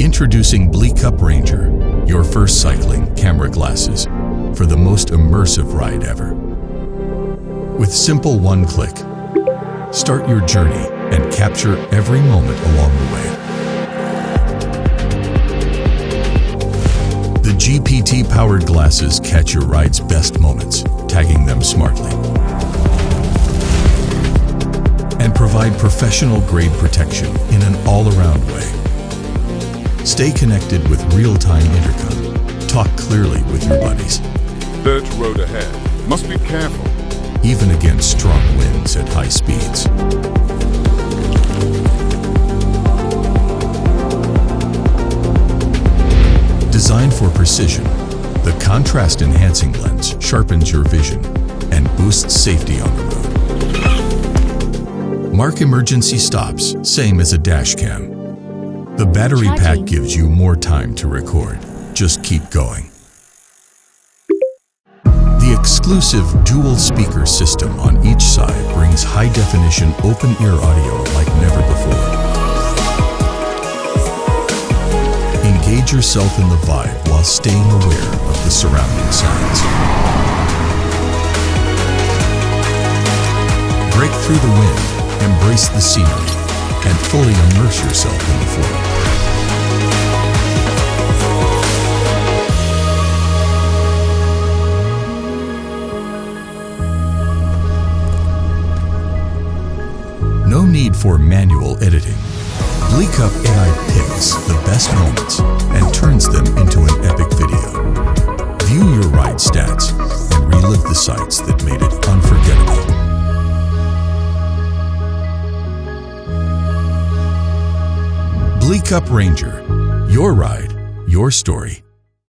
Introducing BleeqUp Ranger, your first cycling camera glasses for the most immersive ride ever. With simple one-click, start your journey and capture every moment along the way. The GPT-powered glasses catch your ride's best moments, tagging them smartly, and provide professional-grade protection in an all-around way. Stay connected with real-time intercom. Talk clearly with your buddies. Dirt road ahead. Must be careful. Even against strong winds at high speeds. Designed for precision, the contrast-enhancing lens sharpens your vision and boosts safety on the road. Mark emergency stops, same as a dash cam. The battery pack gives you more time to record. Just keep going. The exclusive dual speaker system on each side brings high-definition open-ear audio like never before. Engage yourself in the vibe while staying aware of the surrounding sounds. Break through the wind, embrace the scenery, and fully immerse yourself in the flow. No need for manual editing. BleeqUp AI picks the best moments and turns them into an epic video. View your ride stats and relive the sights that made it unforgettable. BleeqUp Ranger. Your ride, your story.